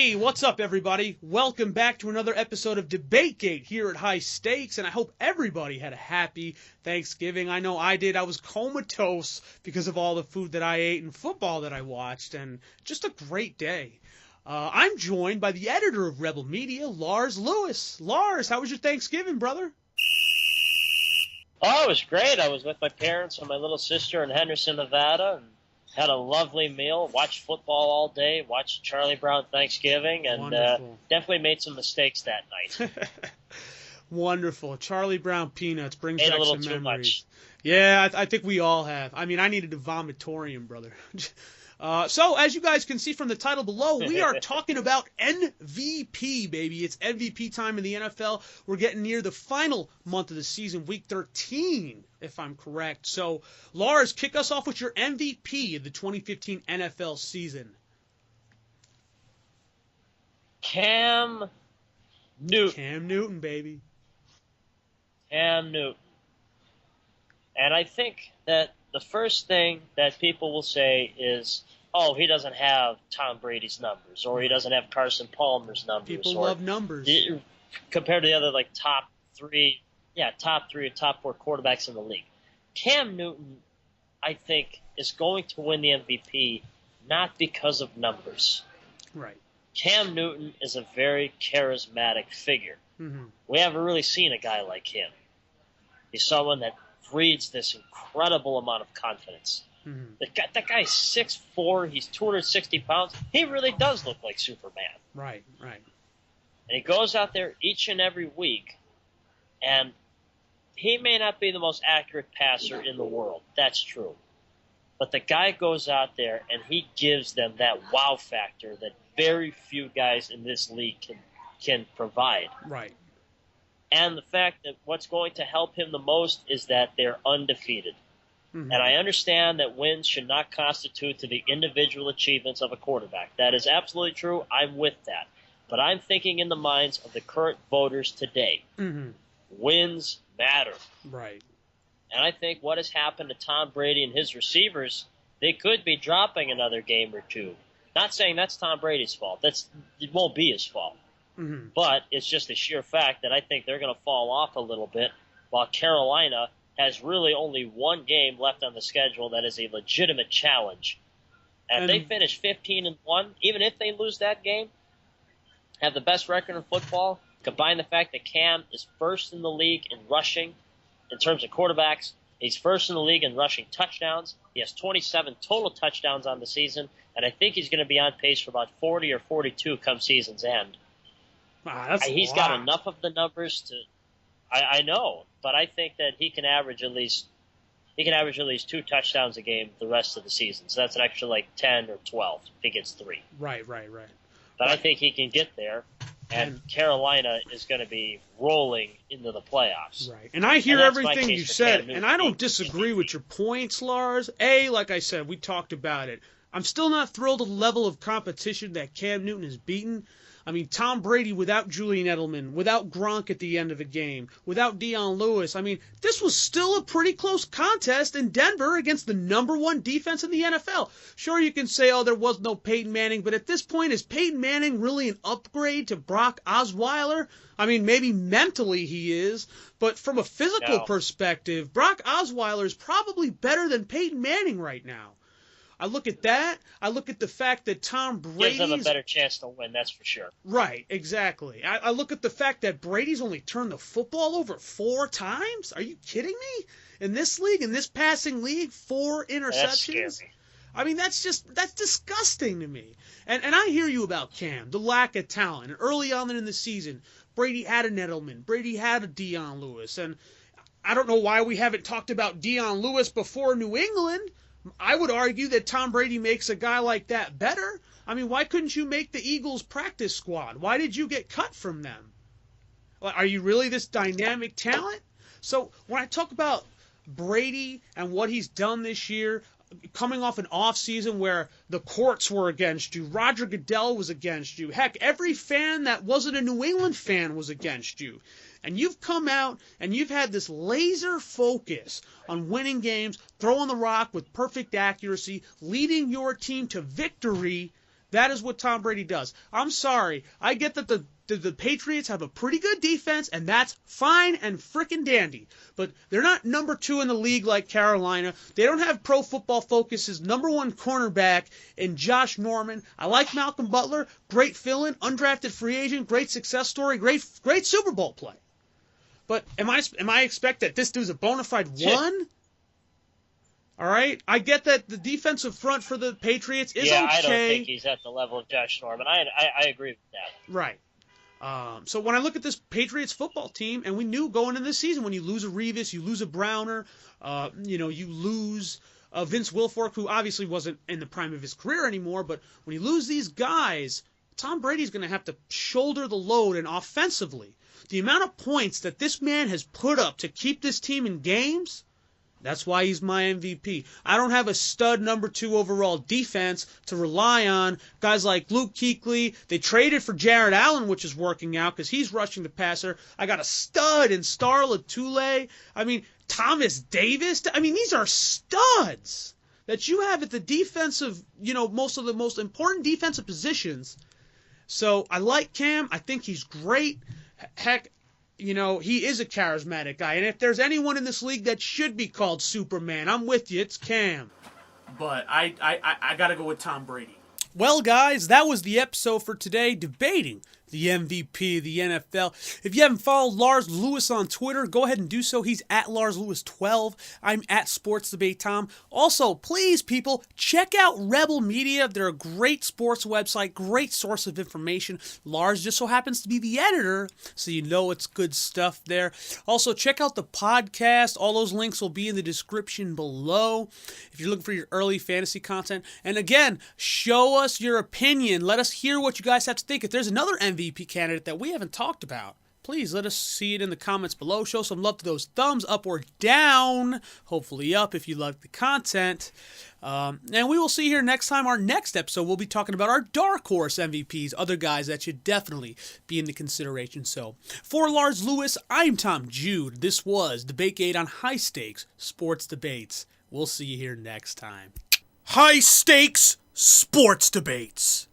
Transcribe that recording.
Hey, what's up, everybody? Welcome back to another episode of Debategate here at High Stakes, and I hope everybody had a happy Thanksgiving. I know I did. I was comatose because of all the food that I ate and football that I watched, and just a great day. I'm joined by the editor of Rebel Media, Lars Lewis. Lars, how was your Thanksgiving, brother? Oh, it was great. I was with my parents and my little sister in Henderson, Nevada, and had a lovely meal, watched football all day, watched Charlie Brown Thanksgiving, and definitely made some mistakes that night. Wonderful. Charlie Brown peanuts brings Ate back a little some too memories. much. Yeah, I think we all have. I mean, I needed a vomitorium, brother. So, as you guys can see from the title below, we are talking about MVP, baby. It's MVP time in the NFL. We're getting near the final month of the season, week 13, if I'm correct. So, Lars, kick us off with your MVP of the 2015 NFL season. Cam Newton. Cam Newton, baby. Cam Newton. And I think that the first thing that people will say is, oh, he doesn't have Tom Brady's numbers, or he doesn't have Carson Palmer's numbers. People love numbers. Compared to the other top three or top four quarterbacks in the league. Cam Newton, I think, is going to win the MVP not because of numbers. Right. Cam Newton is a very charismatic figure. Mm-hmm. We haven't really seen a guy like him. He's someone that breeds this incredible amount of confidence. Mm-hmm. That guy's 6'4", he's 260 pounds. He really does look like Superman. Right. And he goes out there each and every week, and he may not be the most accurate passer in the world. That's true. But the guy goes out there, and he gives them that wow factor that very few guys in this league can provide. Right. And the fact that what's going to help him the most is that they're undefeated. Mm-hmm. And I understand that wins should not constitute to the individual achievements of a quarterback. That is absolutely true. I'm with that. But I'm thinking in the minds of the current voters today. Mm-hmm. Wins matter. Right. And I think what has happened to Tom Brady and his receivers, they could be dropping another game or two. Not saying that's Tom Brady's fault. It won't be his fault. Mm-hmm. But it's just a sheer fact that I think they're going to fall off a little bit, while Carolina has really only one game left on the schedule that is a legitimate challenge. And if they finish 15-1, even if they lose that game, have the best record in football, combine the fact that Cam is first in the league in rushing in terms of quarterbacks, he's first in the league in rushing touchdowns, he has 27 total touchdowns on the season, and I think he's going to be on pace for about 40 or 42 come season's end. Wow, he's got enough of the numbers to I know, but I think that he can average at least 2 touchdowns a game the rest of the season. So that's an extra like 10 or 12 if he gets 3. Right. But I think he can get there, and Carolina is going to be rolling into the playoffs. Right. And I hear everything you said, and I don't disagree with your points, Lars. Like I said, we talked about it. I'm still not thrilled at the level of competition that Cam Newton has beaten. I mean, Tom Brady without Julian Edelman, without Gronk at the end of a game, without Dion Lewis. I mean, this was still a pretty close contest in Denver against the number one defense in the NFL. Sure, you can say, there was no Peyton Manning, but at this point, is Peyton Manning really an upgrade to Brock Osweiler? I mean, maybe mentally he is, but from a physical perspective, Brock Osweiler is probably better than Peyton Manning right now. I look at that. I look at the fact that Tom Brady gives them a better chance to win, that's for sure. Right, exactly. I look at the fact that Brady's only turned the football over 4 times. Are you kidding me? In this league, in this passing league, 4 interceptions. That's scary. I mean, that's disgusting to me. And I hear you about Cam, the lack of talent. And early on in the season, Brady had an Edelman. Brady had a Dion Lewis. And I don't know why we haven't talked about Dion Lewis before New England. I would argue that Tom Brady makes a guy like that better. I mean, why couldn't you make the Eagles practice squad? Why did you get cut from them? Are you really this dynamic talent? So when I talk about Brady and what he's done this year, coming off an offseason where the courts were against you, Roger Goodell was against you, heck, every fan that wasn't a New England fan was against you. And you've come out and you've had this laser focus on winning games, throwing the rock with perfect accuracy, leading your team to victory. That is what Tom Brady does. I'm sorry. I get that the Patriots have a pretty good defense, and that's fine and frickin' dandy. But they're not number 2 in the league like Carolina. They don't have Pro Football Focus's number 1 cornerback in Josh Norman. I like Malcolm Butler. Great fill-in, undrafted free agent, great success story, great Super Bowl play. But am I expect that this dude's a bona fide 1? All right, I get that the defensive front for the Patriots is okay. I don't think he's at the level of Josh Norman. I agree with that. Right. So when I look at this Patriots football team, and we knew going into this season, when you lose a Revis, you lose a Browner, you lose Vince Wilfork, who obviously wasn't in the prime of his career anymore, but when you lose these guys, Tom Brady's going to have to shoulder the load, and offensively, the amount of points that this man has put up to keep this team in games, that's why he's my MVP. I don't have a stud number 2 overall defense to rely on. Guys like Luke Kuechly, they traded for Jared Allen, which is working out because he's rushing the passer. I got a stud in Star Lotulelei. Thomas Davis. These are studs that you have at the defensive, most of the most important defensive positions. So I like Cam. I think he's great. Heck, he is a charismatic guy. And if there's anyone in this league that should be called Superman, I'm with you. It's Cam. But I got to go with Tom Brady. Well, guys, that was the episode for today, debating the MVP of the NFL. If you haven't followed Lars Lewis on Twitter, go ahead and do so. He's at LarsLewis12. I'm at SportsDebateTom. Also, please, people, check out Rebel Media. They're a great sports website, great source of information. Lars just so happens to be the editor, so you know it's good stuff there. Also, check out the podcast. All those links will be in the description below if you're looking for your early fantasy content. And again, show us your opinion. Let us hear what you guys have to think. If there's another MVP candidate that we haven't talked about, please let us see it in the comments below. Show some love to those thumbs up or down. Hopefully up if you like the content. And we will see you here next time. Our next episode, we'll be talking about our dark horse MVPs, other guys that should definitely be in the consideration. So, for Lars Lewis, I'm Tom Jude. This was Debategate on High Stakes Sports Debates. We'll see you here next time. High Stakes Sports Debates.